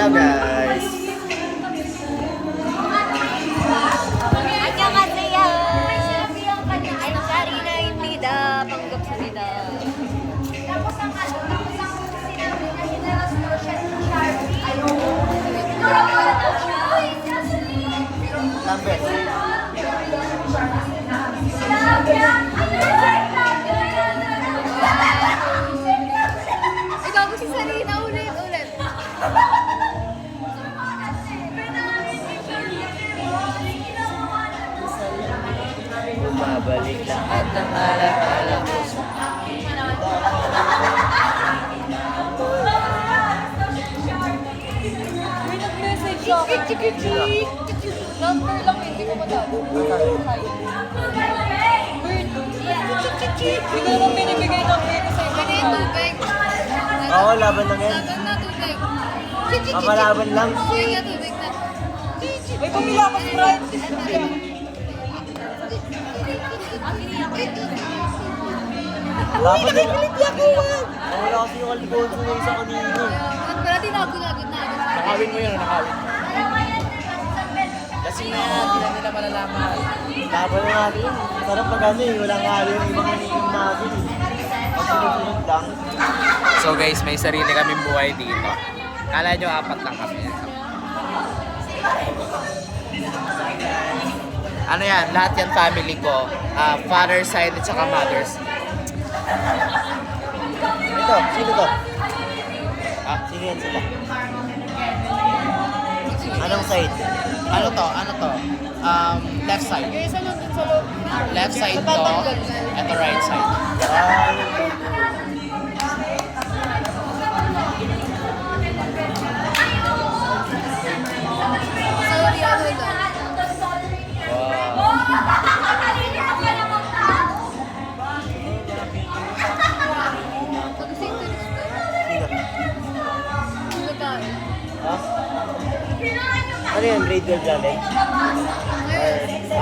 Hello guys. 안녕하세요. Sarina입니다. 반갑습니다. Tapos ang sinabi na hinaras mo siya ng Sharpie. Number. Ikaw ko si Sarina ulit. Bumabalik lahat ng alaala ko sa May nag-message siya. Chik. Number lang, hindi ko matawag. Hi. Bird. Chik. Bigla naman binibigay ng pera sa'yo. Pwede tubig. Oo, laban lang yan. Laban na tubig. Papalaban lang. Tubig na tubig na. May pumila ako Sprite. Laban lang. Wala kasi yung alcohol sa isa kanina. Pero tinago-lagot na. Nakawin mo yun, nakawin. Kasi na yan, hindi lang nila malalaman. Laban lang natin. Sarap pag ano eh, walang halo yung ibang iniinom natin eh. Pag sinusunod lang. So guys, may sarili kaming buhay dito. Kala nyo apat lang kami. Ano yan, lahat yan family ko. Father side at saka mother's. Ito, sino to? Sino yan sila? Anong side? Ano to? Left side. Kaya sa loob, sa loob. Left side to, at the right side. Sorry, ano lang. Pag-sing to Sino? ba? Ha? Ano yan? Grade 12 galing?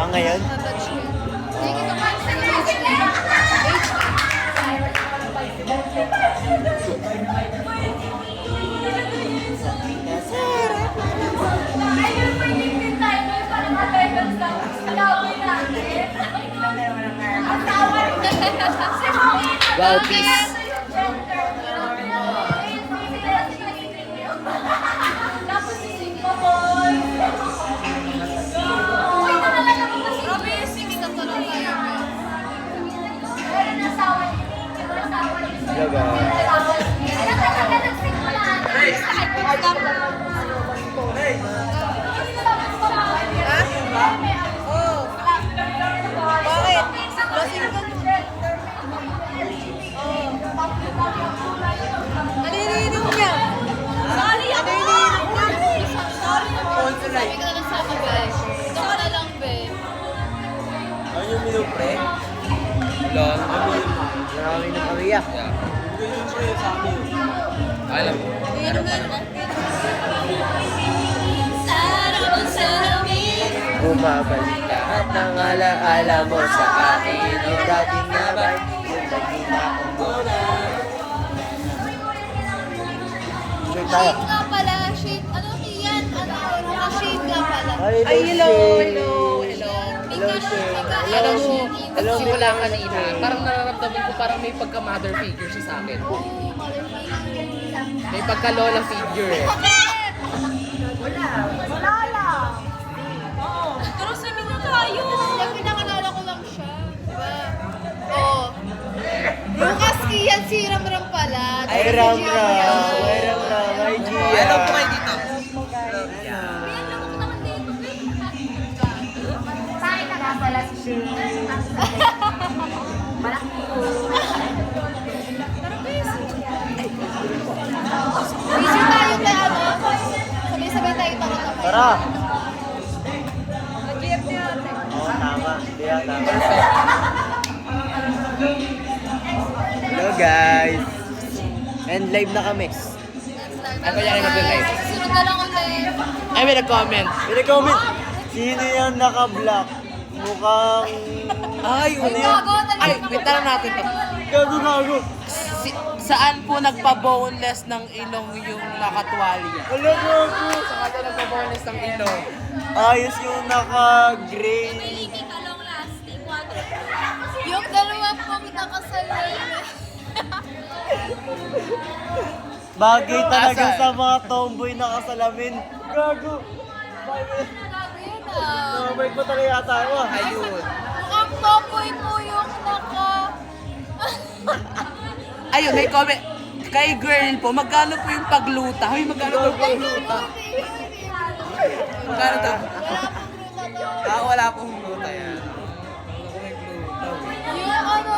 Ngayon? Natouch ko. Hindi kita pa sa HP. Wow, peace. Grabe, singit ang tanong tayo. Hello guys. Bakit? Lasing ka. Ano iniinom niya? Sorry ako! Ano iniinom niya? Sorry ako. Sabi ka na lang sa akin, be. Ito ka na lang, be. Ano yung minum pre? Lol. Marami ng kariya. Yeah. Alam mo. Iniinom na yun, Bumabalik lahat ng alaala mo sa akin. O dating nabay, yung nagkita kong muna. Share tayo. Shade nga pala, shade. Ano yan? Ano? Shade nga pala. Ay, hello. Mika, Mika, Alam mo, Hello, nagsimula Mika. kanina, parang nararamdaman ko parang may pagka-mother figure siya sa akin. May pagka-lola figure eh. Pero sabihin na tayo. Yung pinakalala ko lang siya. Diba? Oo. Lucas Kian, si Ramram pala. Ay, Ram. Ay, Gia. Hello po kayo dito. Bakit ka nga pala si Busy tayo na ano. Sabay-sabay tayo takot na kayo. Tara. GF niya ate. Oo, tama. Tama. Hello guys. And live na kami. Ako yan ay mag-live. Sunod na lang ulit. Ay, may nag-comment. Pina-comment. Sino yan naka-block? Mukhang... Ay, Ay, gago, Ay, wait, tanong natin to. Gago. Si, Saan po nagpa-boneless ng ilong yung nakatuwalya? Wala gago. Saka ka nagpa-bonus ng ilong. Ayos yung naka-gray. Yung dalawa pong nakasalamin. Bagay talaga Asan? sa mga tomboy nakasalamin. Gago. Tomboy ko talaga yata ako. Ayun. Mukhang tomboy po yung naka... Ayun, may comment. Kay girl po, magkano po yung pagluta? Hoy, magkano po yung pagluta? Magkano to? Wala pong luta yan. Yung ano...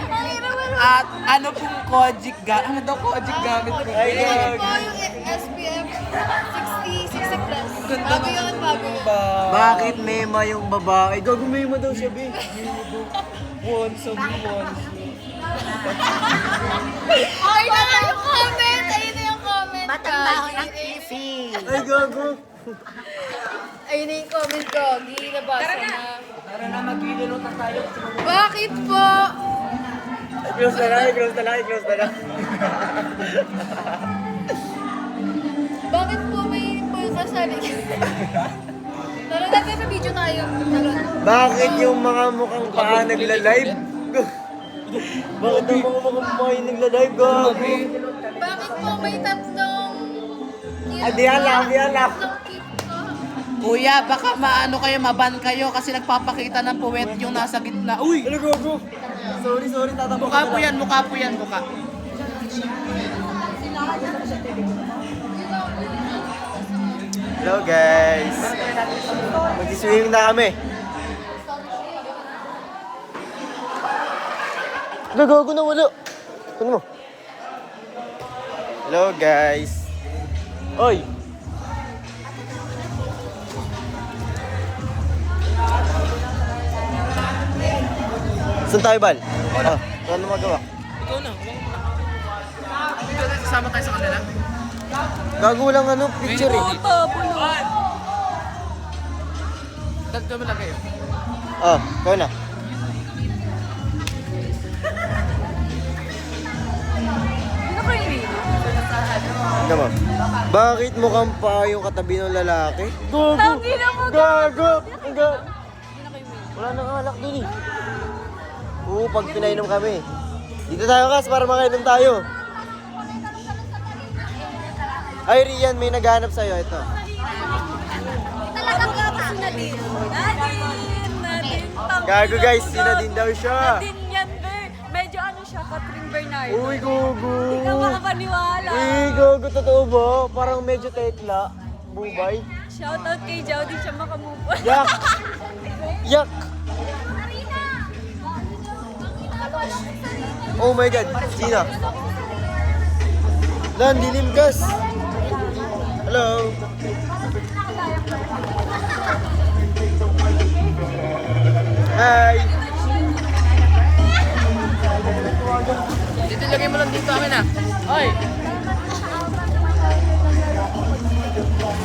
Ang hirap mo. At ano pong kojic gamit? Ano daw kojic gamit po? Ay, Ito gago. po yung SPF 60 plus. Ganda Bago yun, bago yun. Bakit mema yung babae? Gago mema daw siya, be. Once of once. Ay, na nga yung comment! Ayun na yung comment. Matanda ng Ay, gago. Ayun na yung comment ko. Ginabasa na. Tara na, mag-ilunod tayo. Bakit po? Close na lang, close na lang, close na lang. Bakit po may pagkasali? Tara na, may video tayo. Tara. Bakit yung mga mukhang paa nagla-live? Bakit ang mga mukhang paa yung nagla-live? Gago. Bakit po may tatlong... Di alam, di alam. Tatlong keep ko? Kuya, baka maano kayo, maban kayo kasi nagpapakita ng puwet yung nasa gitna. Uy! Ano, gago? Sorry, tatakbo Mukha po yan, mukha po yan, mukha. Hello guys. Mag-swimming na kami. Gagago na wala. Ano mo? Hello guys. Oy. Saan tayo, Bal? Ano magawa? Ikaw na. Ikaw na, sasama tayo sa kanila. Gago lang ano, picture eh. Dagdag mo lang kayo. Oh, ikaw na. Ano mo? Bakit mukhang pa yung katabi ng lalaki? Gago! Gago! Wala nang alak dun eh. Oo, pag pinainom kami. Dito tayo kas para makainom tayo. Ay, Rian, may naghanap sa'yo. Ito. Talagang gato si Nadine. Nadine. Gago guys, sinadin daw siya. Nadine yan, Ber. Medyo ano siya, Catherine Bernardo. Uy, gogo. Hindi ka makapaniwala. Uy, gogo, totoo ba? Parang medyo tekla. Bubay. Shoutout kay Jow, di siya makamove on. Yak! Yak! Oh my God, sino? Lan, dilim gas. Hello. Hi. Dito, lagay mo lang dito akin ah. Oy!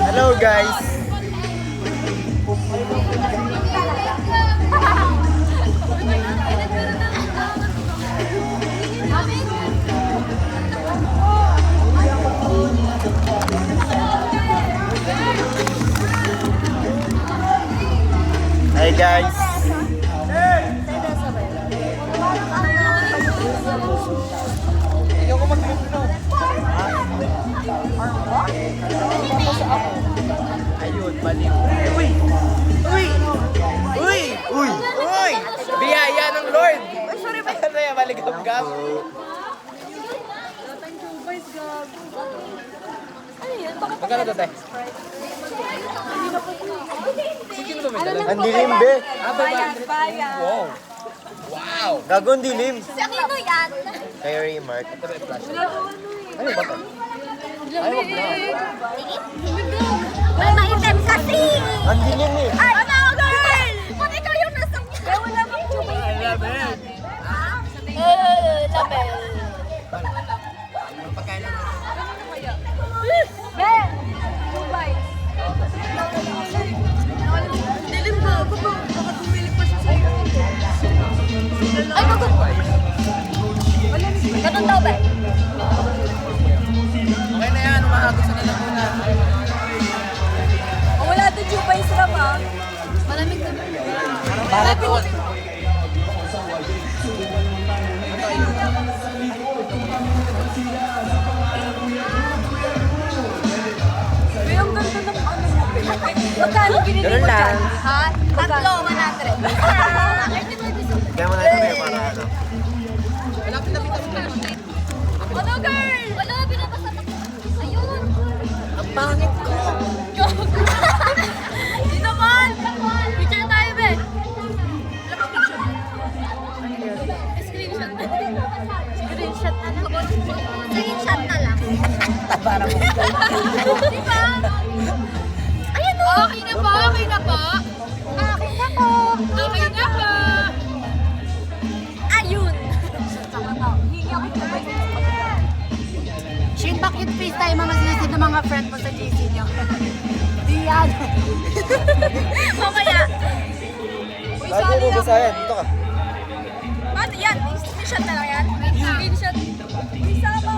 Hello guys. Hi guys. Ikaw ko mag-video. Ayun, baliw. Uy! Uy! Uy! Uy. Uy! Biyaya ng Lord! Ay, sorry ba? Ano yan, maligam-gam? Magkano to, tay? Sige mo to, may dala. Ang dilim be. Bayan. Wow! Wow! Gago ang dilim. Sino yan? Kay Remark. Ito ba yung flash? Ano ba to? May maitim kasi! Ang dilim eh. Ay! Ano, girl? Pag ikaw yung nasa... Kaya wala mang chubay. I love it! Label. Ang pagkain lang. Ben! Dubai. Dilim ba? Baka tumili pa siya sa'yo. Ay, bago! Wala ni lang daw, be. Okay na yan, umahagos na lang muna. Oh, wala doon yung pa yung sarap, ah. Malamig na. Para doon. Uy, ang ganda ng ano mo. Magkano binili Ganun mo lang. dyan? Ha? Tatlo, 100. Kaya mo na ito may para ano. Ano, girl? Wala, binabasa mo. Ayun. Ang pangit ko. Di naman. Picture tayo, be. Screenshot. Screenshot na lang. Screenshot na lang. Para mo. Diba? Ayan o. Okay na po, okay na po. Akin na po. Okay na po. Ayun. Hingi ako sabay. Shane, bakit FaceTime mo masilisid ng mga friend mo sa GC niyo? Di yan. Mamaya. Uy, Bago sorry mo ako. basayan, dito ka. Paano yan? Screenshot na lang yan? Screenshot. Isa pa